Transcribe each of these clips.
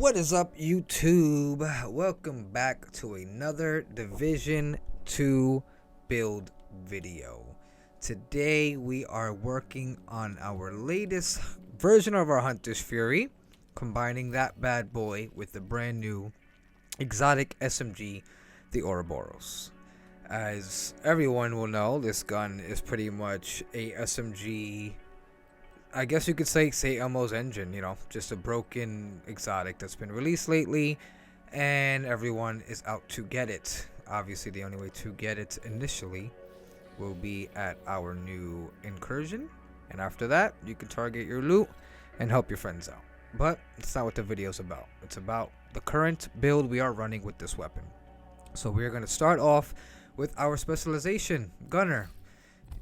What is up, YouTube? Welcome back to another Division 2 build video. Today we are working on our latest version of our Hunter's Fury, combining that bad boy with the brand new exotic SMG, the Ouroboros. As everyone will know, this gun is pretty much a SMG, I guess you could say Elmo's engine, just a broken exotic that's been released lately, and everyone is out to get it. Obviously, the only way to get it initially will be at our new incursion, and after that, you can target your loot and help your friends out. But it's not what the video's about. It's about the current build we are running with this weapon. So we're going to start off with our specialization, Gunner.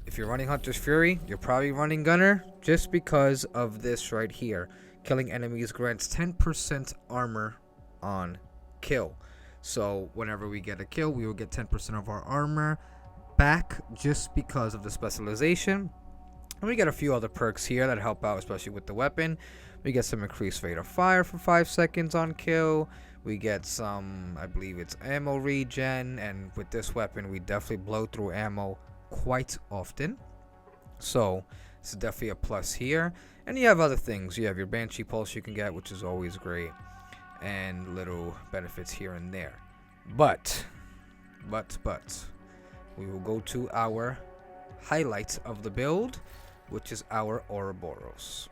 If you're running Hunter's Fury, you're probably running Gunner just because of this right here. Killing enemies grants 10% armor on kill. So whenever we get a kill, we will get 10% of our armor back just because of the specialization. And we get a few other perks here that help out, especially with the weapon. We get some increased rate of fire for 5 seconds on kill. We get some, I believe it's ammo regen. And with this weapon, we definitely blow through ammo quite often, so it's definitely a plus here. And you have other things. You have your Banshee Pulse you can get, which is always great, and little benefits here and there. But we will go to our highlights of the build, which is our Ouroboros.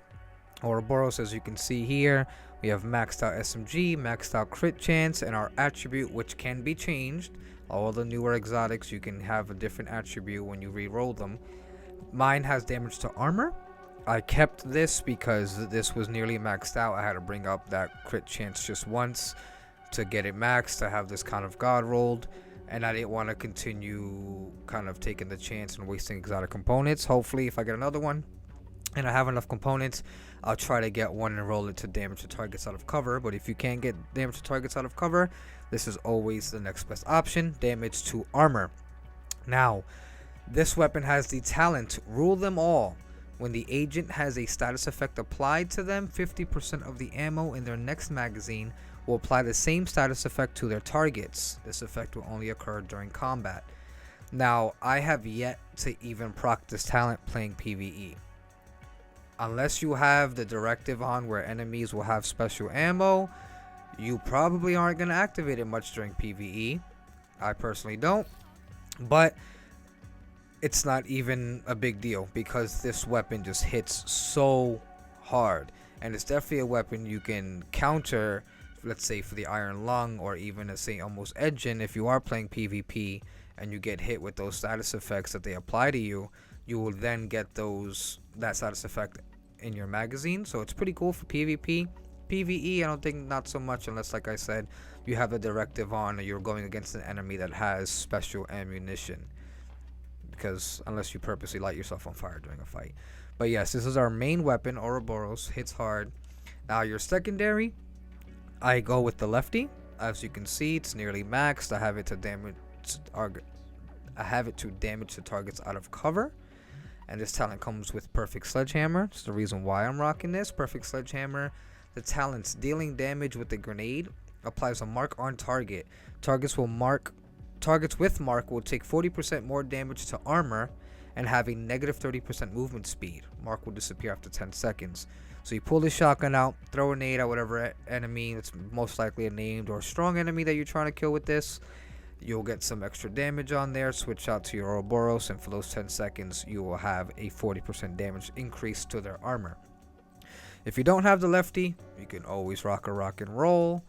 Ouroboros, as you can see here, we have maxed out SMG, maxed out crit chance, and our attribute, which can be changed. All the newer exotics, you can have a different attribute when you re-roll them. Mine has damage to armor. I kept this because this was nearly maxed out. I had to bring up that crit chance just once to get it maxed, to have this kind of god rolled. And I didn't want to continue kind of taking the chance and wasting exotic components. Hopefully, if I get another one and I have enough components, I'll try to get one and roll it to damage to targets out of cover. But if you can't get damage to targets out of cover, this is always the next best option, damage to armor. Now, this weapon has the talent, Rule Them All. When the agent has a status effect applied to them, 50% of the ammo in their next magazine will apply the same status effect to their targets. This effect will only occur during combat. Now, I have yet to even proc this talent playing PvE. Unless you have the directive on where enemies will have special ammo, you probably aren't going to activate it much during PvE. I personally don't. But it's not even a big deal because this weapon just hits so hard. And it's definitely a weapon you can counter, let's say for the Iron Lung or even a say almost Engine. If you are playing PvP and you get hit with those status effects that they apply to you, you will then get that status effect in your magazine. So it's pretty cool for PvP. PvE, I don't think not so much unless, like I said, you have a directive on or you're going against an enemy that has special ammunition. Because unless you purposely light yourself on fire during a fight. But yes, this is our main weapon, Ouroboros, hits hard. Now your secondary, I go with the lefty. As you can see, it's nearly maxed. I have it to damage the targets out of cover. And this talent comes with Perfect Sledgehammer. It's the reason why I'm rocking this. Perfect Sledgehammer. The talent's dealing damage with a grenade applies a mark on target. Targets with mark will take 40% more damage to armor and have a negative 30% movement speed. Mark will disappear after 10 seconds. So you pull this shotgun out, throw a nade at whatever enemy that's most likely a named or strong enemy that you're trying to kill with this. You'll get some extra damage on there, switch out to your Ouroboros, and for those 10 seconds, you will have a 40% damage increase to their armor. If you don't have the lefty, you can always rock and roll.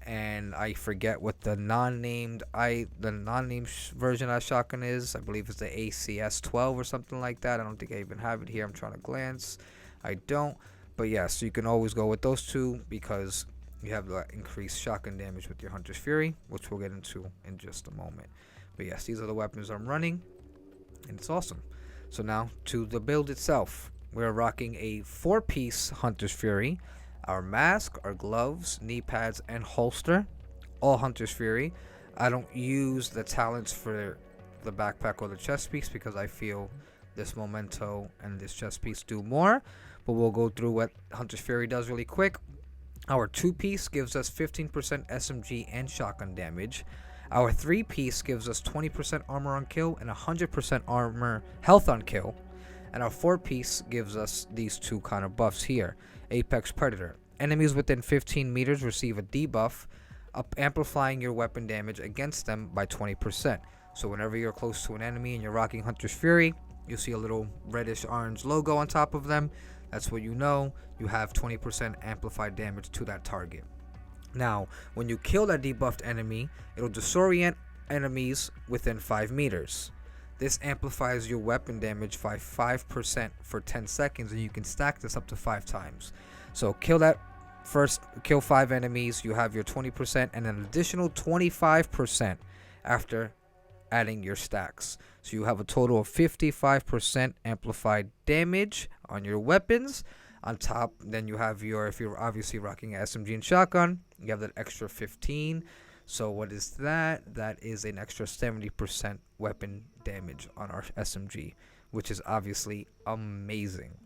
And I forget what the non-named version of that shotgun is. I believe it's the ACS 12 or something like that. I don't think I even have it here. I'm trying to glance. I don't. But yes, yeah, so you can always go with those two because you have the increased shotgun damage with your Hunter's Fury, which we'll get into in just a moment. But yes, these are the weapons I'm running, and it's awesome. So now to the build itself. We're rocking a 4-piece Hunter's Fury. Our mask, our gloves, knee pads, and holster, all Hunter's Fury. I don't use the talents for the backpack or the chest piece because I feel this Momento and this chest piece do more. But we'll go through what Hunter's Fury does really quick. Our 2-piece gives us 15% SMG and shotgun damage. Our 3-piece gives us 20% armor on kill and 100% armor health on kill. And our 4-piece gives us these two kind of buffs here. Apex Predator. Enemies within 15 meters receive a debuff, amplifying your weapon damage against them by 20%. So whenever you're close to an enemy and you're rocking Hunter's Fury, you see a little reddish orange logo on top of them. That's what you know. You have 20% amplified damage to that target. Now, when you kill that debuffed enemy, it'll disorient enemies within 5 meters. This amplifies your weapon damage by 5% for 10 seconds, and you can stack this up to 5 times. So kill 5 enemies, you have your 20% and an additional 25% after adding your stacks. So you have a total of 55% amplified damage on your weapons. On top, then you have if you're obviously rocking an SMG and shotgun, you have that extra 15. So what is that? That is an extra 70% weapon damage on our SMG, which is obviously amazing.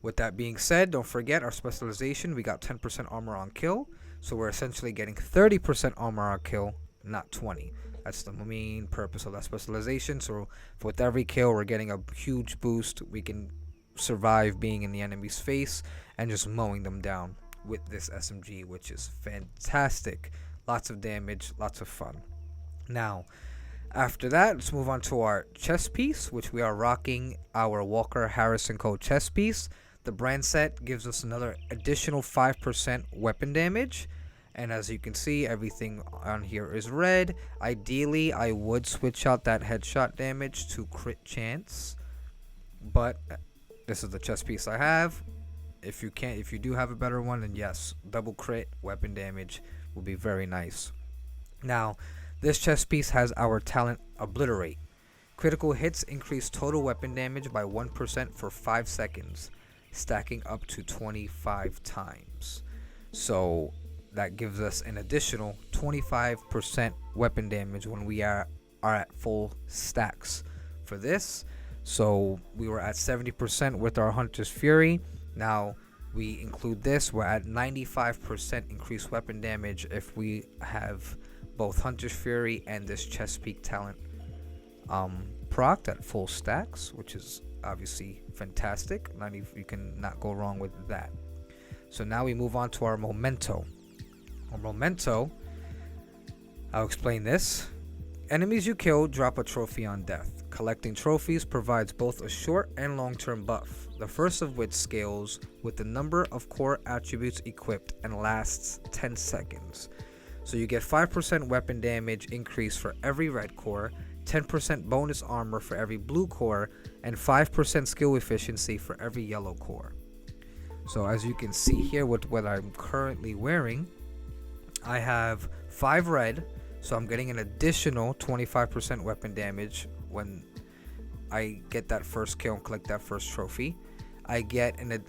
With that being said, don't forget our specialization. We got 10% armor on kill. So we're essentially getting 30% armor on kill, not 20. That's the main purpose of that specialization. So with every kill, we're getting a huge boost. We can survive being in the enemy's face and just mowing them down with this SMG, which is fantastic. Lots of damage, lots of fun. Now, after that, let's move on to our chest piece, which we are rocking our Walker Harrison Co. chest piece. The brand set gives us another additional 5% weapon damage. And as you can see, everything on here is red. Ideally, I would switch out that headshot damage to crit chance, but this is the chest piece I have. If you do have a better one, then yes, double crit weapon damage will be very nice. Now, this chest piece has our talent Obliterate. Critical hits increase total weapon damage by 1% for 5 seconds, stacking up to 25 times. So that gives us an additional 25% weapon damage when we are at full stacks for this. So we were at 70% with our Hunter's Fury. Now we include this, we're at 95% increased weapon damage if we have both Hunter's Fury and this chest peak talent procced at full stacks, which is obviously fantastic. You can not go wrong with that. So now we move on to our Momento. Our Momento, I'll explain this. Enemies you kill drop a trophy on death. Collecting trophies provides both a short and long-term buff, the first of which scales with the number of core attributes equipped and lasts 10 seconds. So you get 5% weapon damage increase for every red core, 10% bonus armor for every blue core, and 5% skill efficiency for every yellow core. So as you can see here with what I'm currently wearing, I have 5 red, so I'm getting an additional 25% weapon damage when I get that first kill and collect that first trophy. I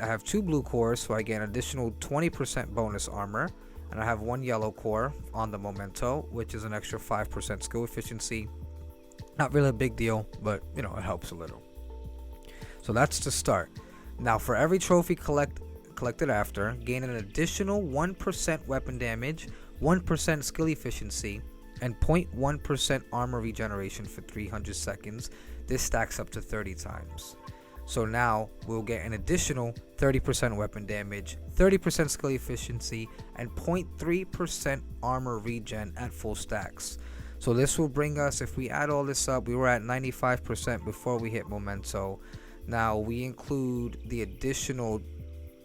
have 2 blue cores, so I get an additional 20% bonus armor, and I have 1 yellow core on the Momento, which is an extra 5% skill efficiency. Not really a big deal, but it helps a little. So that's the start. Now for every trophy collected after, gain an additional 1% weapon damage, 1% skill efficiency, and 0.1% armor regeneration for 300 seconds. This stacks up to 30 times. So now we'll get an additional 30% weapon damage, 30% skill efficiency, and 0.3% armor regen at full stacks. So this will bring us, if we add all this up, we were at 95% before we hit Momento. Now we include the additional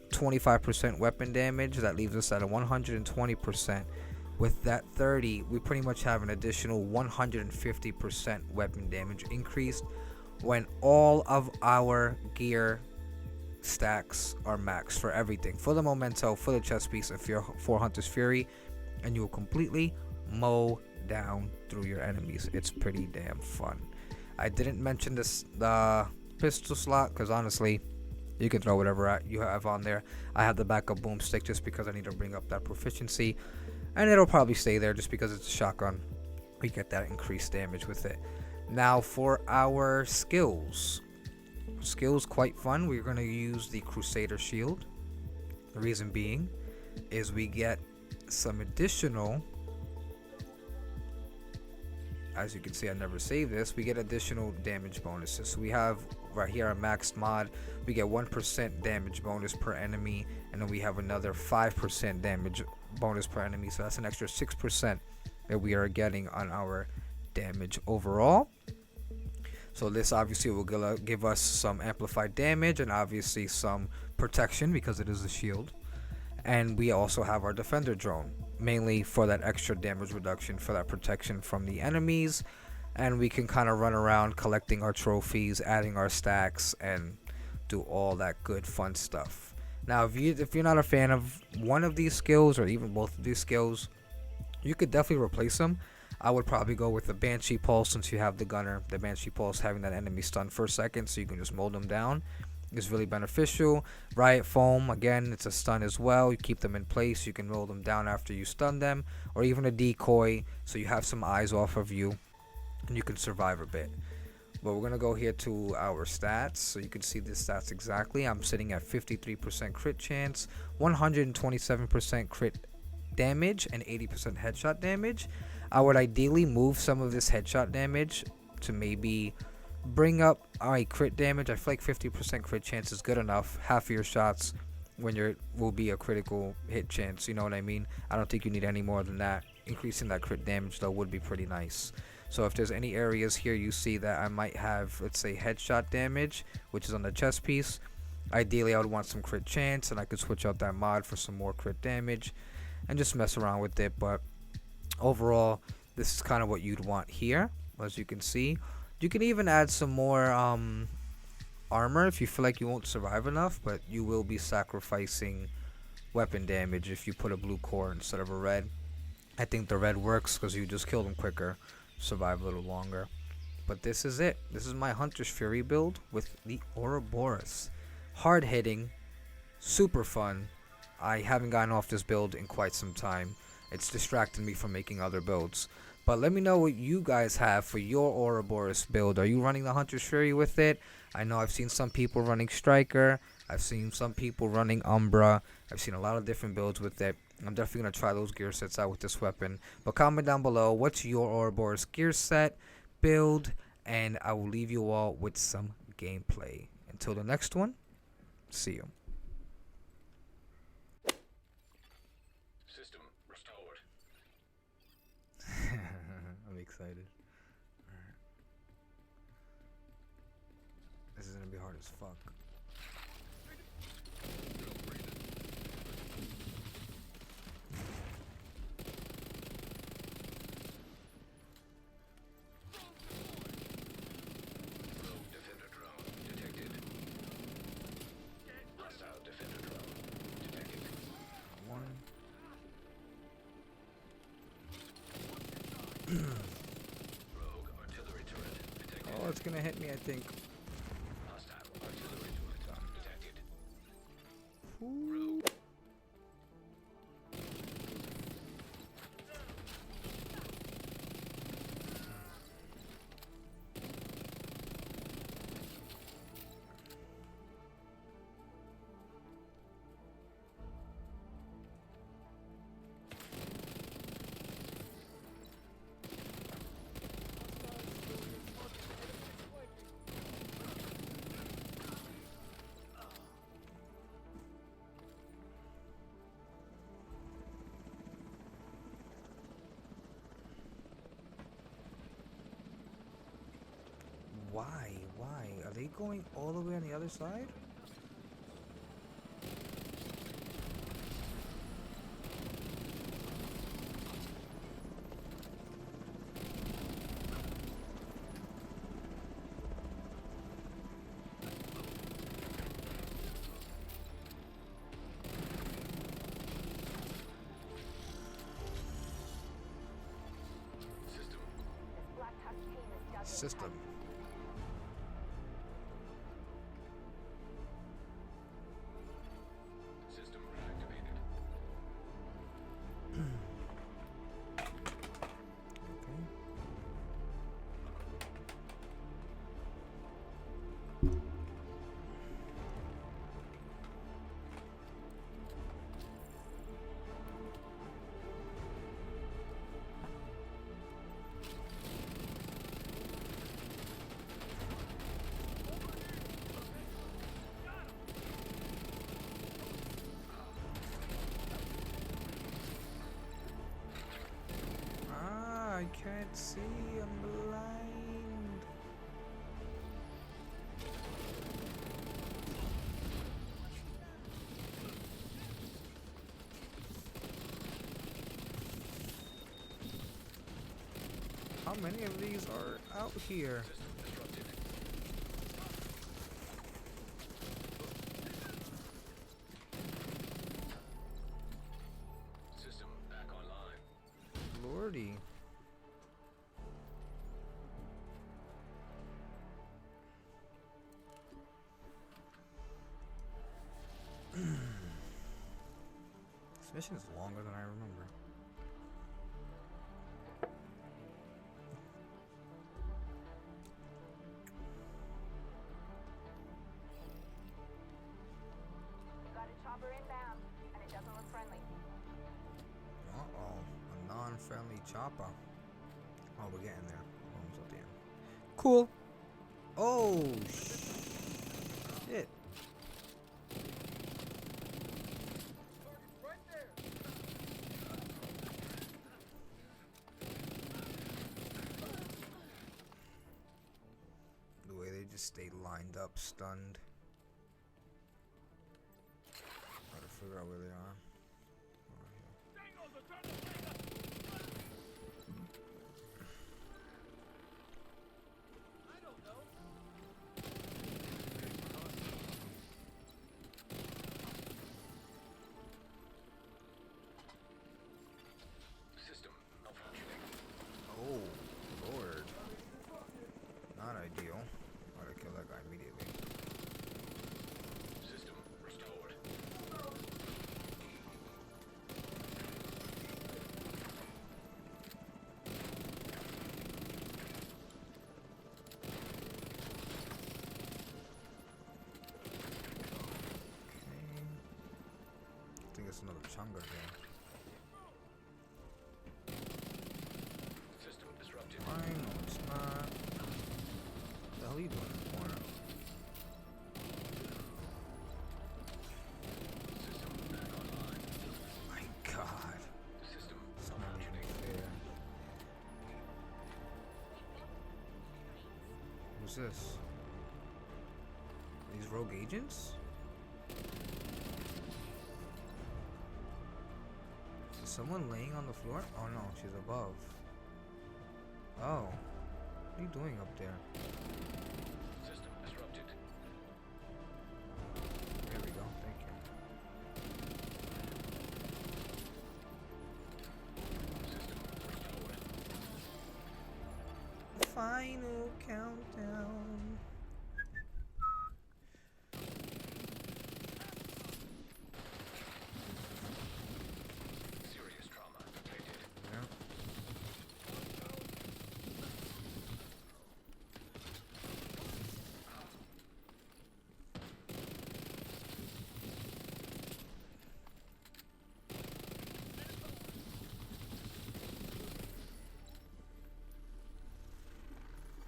25% weapon damage, that leaves us at a 120%. With that 30, we pretty much have an additional 150% weapon damage increased when all of our gear stacks are maxed for everything. For the Momento, for the chest piece, and for Hunter's Fury, and you will completely mow down through your enemies. It's pretty damn fun. I didn't mention the pistol slot because honestly, you can throw whatever you have on there. I have the backup boomstick just because I need to bring up that proficiency, and it'll probably stay there just because it's a shotgun. We get that increased damage with it. Now for our skills quite fun. We're going to use the Crusader Shield. The reason being, is we get some additional, as you can see I never saved this, we get additional damage bonuses. So we have right here our maxed mod, we get 1% damage bonus per enemy, and then we have another 5% damage bonus per enemy, so that's an extra 6% that we are getting on our damage overall. So this obviously will give us some amplified damage and obviously some protection because it is a shield. And we also have our defender drone, mainly for that extra damage reduction, for that protection from the enemies. And we can kind of run around collecting our trophies, adding our stacks, and do all that good fun stuff. Now if you're not a fan of one of these skills or even both of these skills, you could definitely replace them. I would probably go with the Banshee Pulse since you have the gunner. The Banshee Pulse having that enemy stunned for a second so you can just mold them down is really beneficial. Riot Foam, again, it's a stun as well. You keep them in place, you can roll them down after you stun them, or even a decoy so you have some eyes off of you and you can survive a bit. But we're gonna go here to our stats so you can see the stats exactly. I'm sitting at 53% crit chance, 127% crit damage, and 80% headshot damage. I would ideally move some of this headshot damage to maybe bring up my crit damage. I feel like 50% crit chance is good enough. Half of your shots when will be a critical hit chance, you know what I mean? I don't think you need any more than that. Increasing that crit damage though would be pretty nice. So if there's any areas here you see that I might have, let's say, headshot damage, which is on the chest piece, ideally I would want some crit chance, and I could switch out that mod for some more crit damage and just mess around with it. But overall, this is kind of what you'd want here. As you can see, you can even add some more armor if you feel like you won't survive enough, but you will be sacrificing weapon damage if you put a blue core instead of a red. I think the red works because you just kill them quicker, survive a little longer. But this is it. This is my Hunter's Fury build with the Ouroboros. Hard hitting, super fun. I haven't gotten off this build in quite some time. It's distracting me from making other builds. But let me know what you guys have for your Ouroboros build. Are you running the Hunter's Fury with it? I know I've seen some people running Striker. I've seen some people running Umbra. I've seen a lot of different builds with it. I'm definitely going to try those gear sets out with this weapon. But comment down below, what's your Ouroboros gear set, build, and I will leave you all with some gameplay. Until the next one, see you. System restored. I'm excited. Alright. This is gonna be hard as fuck. Rogue defender drone detected. Hostile defender drone detected. One. Rogue artillery turret detected. Oh, it's gonna hit me, I think. Hostile artillery turret detected. Ooh. Rogue. Why? Why? Are they going all the way on the other side? System. System reactivated. Okay. can't see. I'm blind. How many of these are out here? System back online. Lordy. This mission is longer than I remember. Got a chopper inbound, and it doesn't look friendly. Uh-oh. A non-friendly chopper. Oh, we're getting there. Almost at the end. Cool. Oh, shit. The way they just stay lined up, stunned. Gotta figure out where they are. System malfunctioning. Oh, Lord. Not ideal. Gotta kill that guy immediately. System restored. Okay. I think it's another Chunga here. System disrupted. Fine, no, it's not. What the hell are you doing in the corner? System back online. My God. System It's not even malfunctioning. fair. Who's this? These rogue agents? Is someone laying on the floor? Oh no, she's above. Oh. What are you doing up there? System disrupted. There we go, thank you. System restored. Final countdown. Serious trauma detected. Yeah.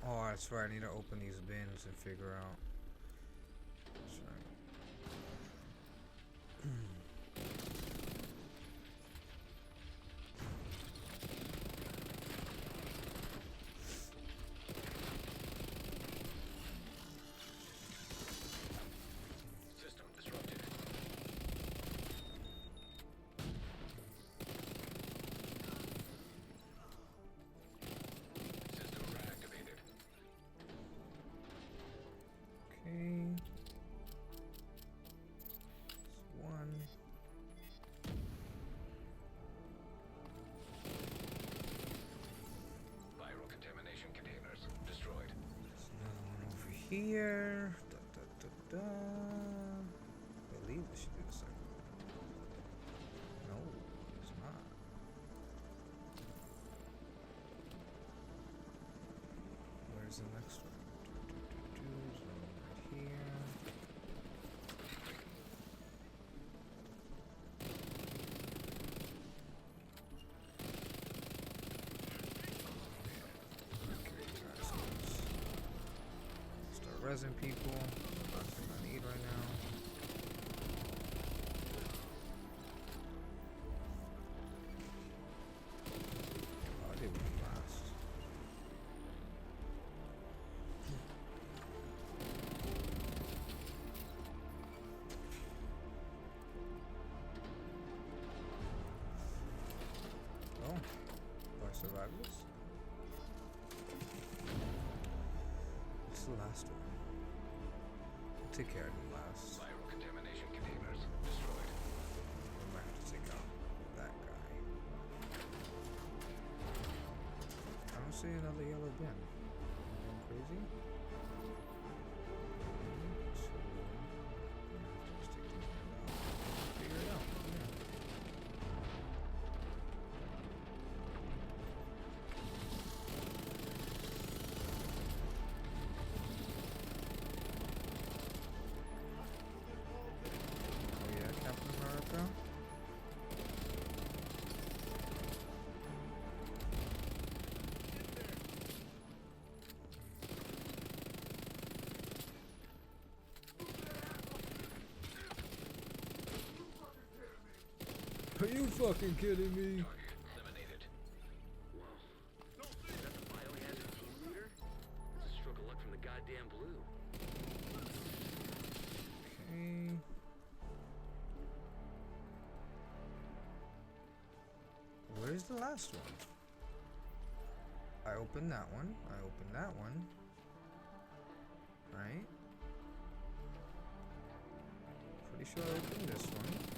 Oh, that's right. I need to open these bins and figure out. That's right. System disrupted. System reactivated. Okay. That's one. Viral contamination containers destroyed. There's another one over here. Da, da, da, da. I believe this should be the second one. No, it's not. Where's the next one? There's one right here. Okay, guys, let's start resin people. Last thing I need right now. Oh, I did one last. survivors. What's the last one? We'll take care of him last. Viral contamination containers destroyed. We might have to take out that guy. I don't see another yellow bin. Am I going crazy? So, yeah, just take these guys out. Figure it out. Yeah. Oh yeah, Captain America. Are you fucking kidding me? Target eliminated. Whoa. Is that the biohazard team leader? It's a stroke of luck from the goddamn blue. Okay. Where's the last one? I opened that one. I opened that one. Right? Pretty sure I opened this one.